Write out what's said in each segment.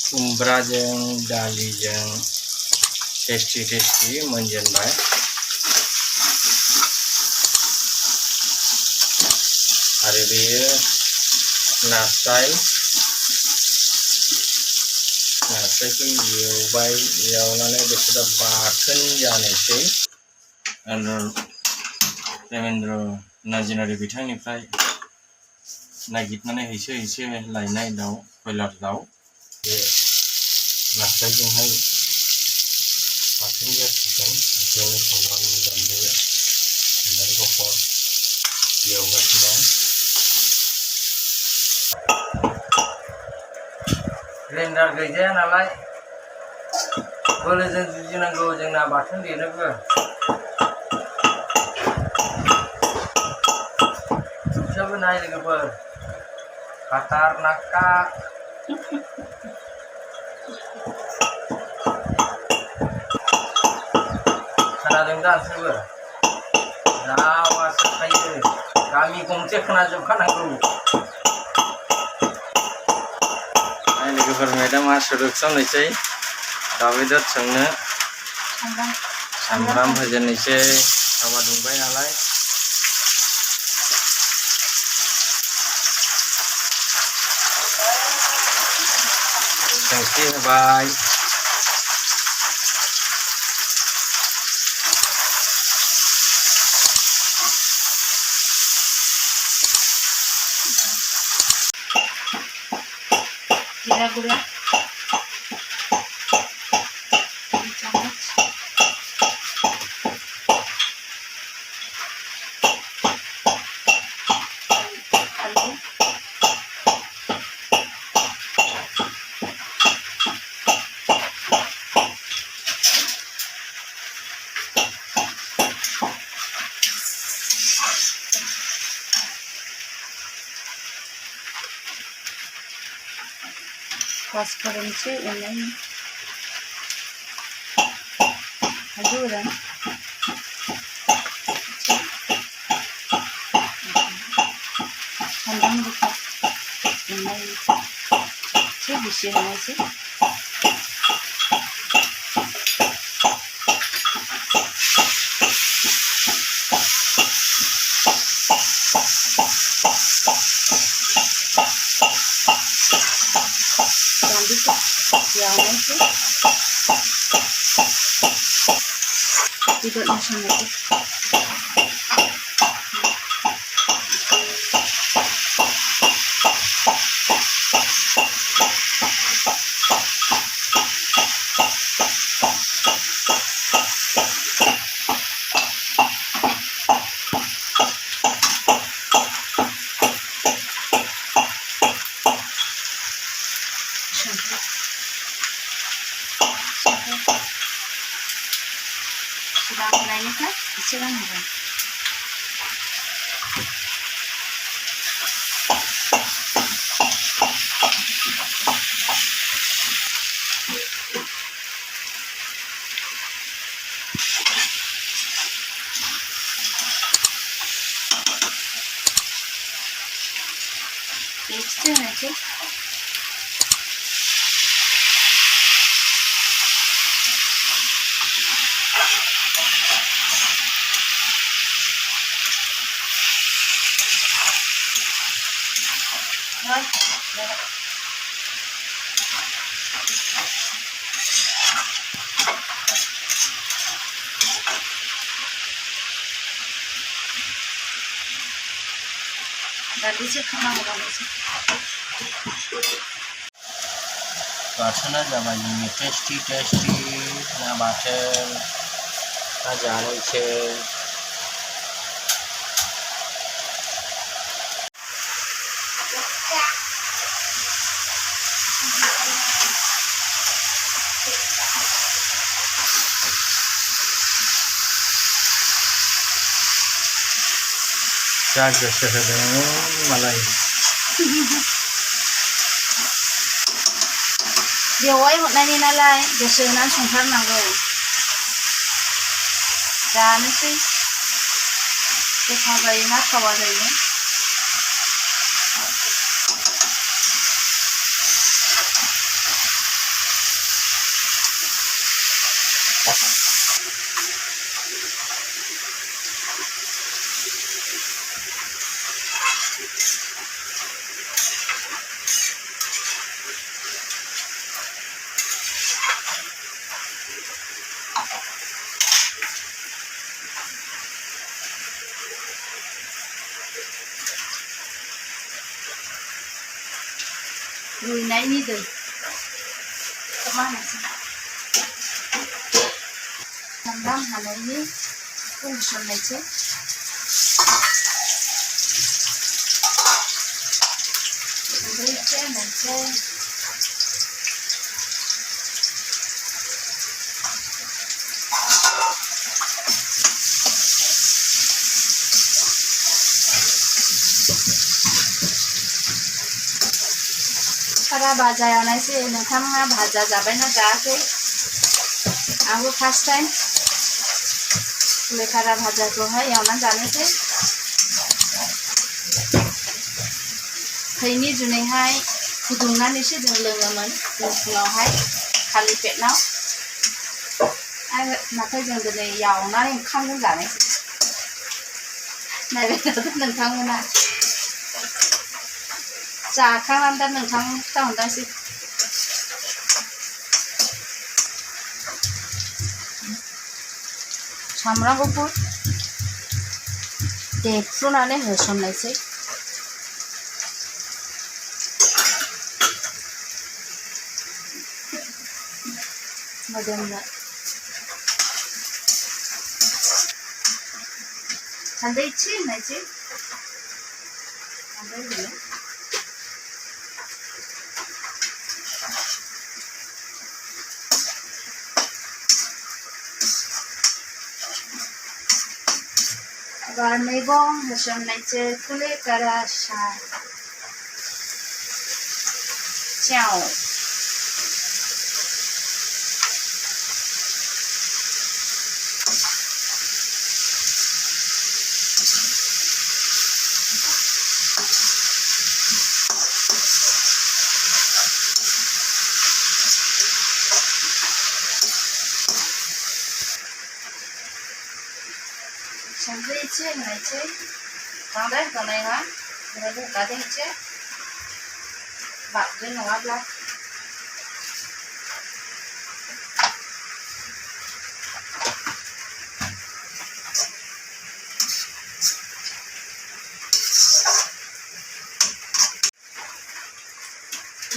खुमब्राजों दालिजों टेस्टि मोनजेनबाय आरो बेयो नास्रायखौ एवबाय एवनानै बेखौ दा बाथोन जानोसै देवेन्द्र नार्जारि बिथांनिफ्राय नागिरनानै हैसो लायनाय दाउ बयलार दाउ बे नास्रायजोंहाय बाथोन जासिगोन बेखौनो सामब्राम बानलु सामब्राम गुफुर एवगासिनो दं ग्राइन्डार गैजाया नालाय बोलोजों जुजिनांगौ जोंना बाथोन देनोबो नोंसोरबो नाय लोगोफोर खाटारनाका खोनादों दा नोंसोरबो रावासो थायो गामि गंसे खोनाजोबखानांगौ नाय लोगोफोर मेदामा सुरुबस्रांनोसै दाउ बेदर संनो सामब्राम होजेननोसै थावा दुंबाय नालाय संख्रि होबाय जीरा गुड़ा पाँचफोरन से एवनाय हालदै सामब्राम गुफुर एवनाय एसे बेसे होनायसै tidak masalah itu. Sudah mulainya kan? Silang ya. Ekstra aja. Tadi sih kena banget sih. बाथोना जाबाय जोंनि टेस्टि ना बाथोन दा जानोसै जा गोसो होदों मालाय बेवाय हरनायनि नालाय गोसो होनानै संथारनांगौ जानोसै गोथाव जायोना थावा जायो रुइनायनि दै मा होनोसै सामब्राम हानायनि होसननायसै संख्रि एसे होनोसै कारा भाजा एवनायसै नोंथाङा भाजा जाबायना जायाखै आंबो फार्स्ट टाइम कारा भाजाखौहाय एवनानै जानोसै थैनि जुनैहाय फुदुंनानैसो जों लोङोमोन जों फुङावहाय खालि पेटनाव आरो नाथाय जों दिनै एवनानै ओंखामजों जानोसै नायबाय थादो नोंथांमोना जाखांनानै दा नोंथां खिथाहरनोसै सामब्राम गुफुर देफ्रुनानै होसननायसै मोदोमनो हालदै एसे होनोसै हालदै होयो एबार मैगं होसननायसै कुलेकारा च्याउ संख्रि एसे होनोसै बांद्राय होनाय नङा ओरैनो होखादो एसे बाबदो नङाब्ला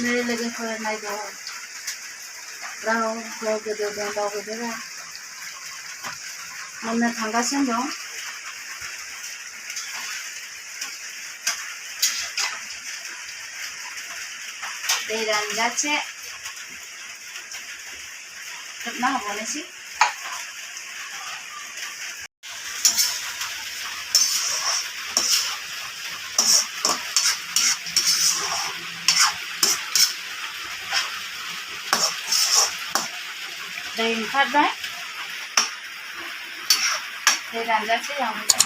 मेरे लोगोफोर नायदो राव गोदौदों दाउ बेदरा मोननो थांगासिनो दं दै रानजासे खोबना होबावनोसै दै ओंखारबाय दै रानजासे एवनोसै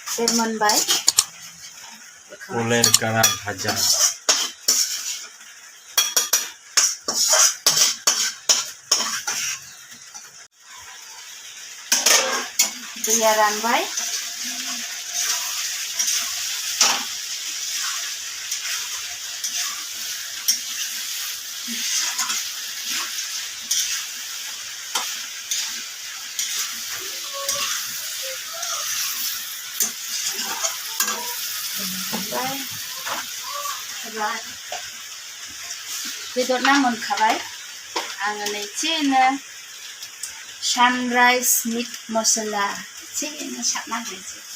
दै मोनबाय कुलेकारा भाजा दैया रानबाय बेदरना मोनखाबाय आङो एसेनो सानराइज मिट मसला एसेनो सारना होनोसै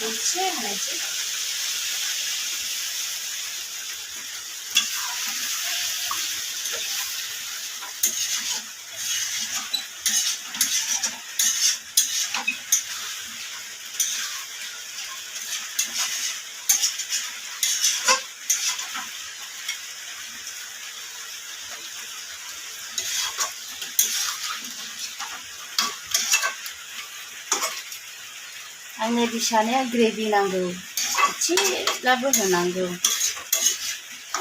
एसे होनोसै आंनि बिसानो ग्रेभि नांगौ एसेब्लाबो होनांगौ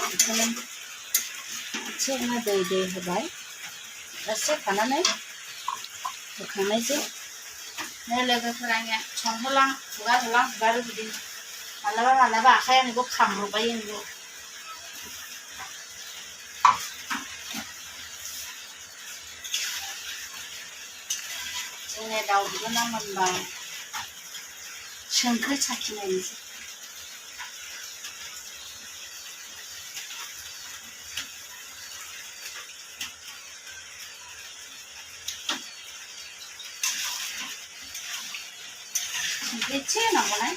बेखौनो एसे दै होबाय दसे थानानै होखांनायसै लोगोफोरा आंनिया संहोलां हुगारहोलां हुगारो बिदि मालाबा आखायानो खामब्र'बायो जोंनि दाउ बिगुरा मोनबा संख्रि साखिनायनोसै संख्रि एसे होनांगौना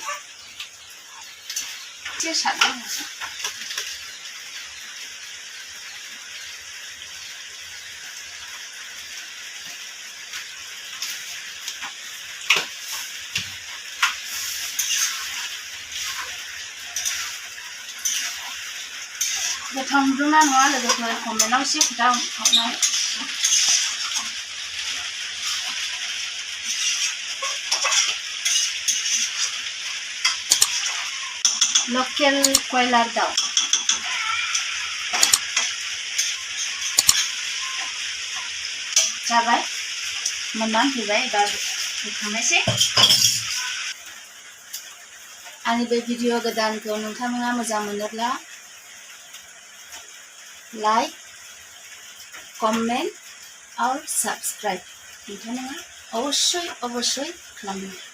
एसे सारनांगौसै गोथाव नुदोंना नङा लोगोफोर कमेन्टआव एसे खोथा हरनाय लकेल कयलार दाउ जाबाय मोननानै फैबाय एबार होखांनायसै आंनि बे भिडिअ गोदानखौ नोंथांमोना मोजां मोनोब्ला लाइक कमेन्ट और सब्सक्राइब नोंथांमोना अवश्य खालामो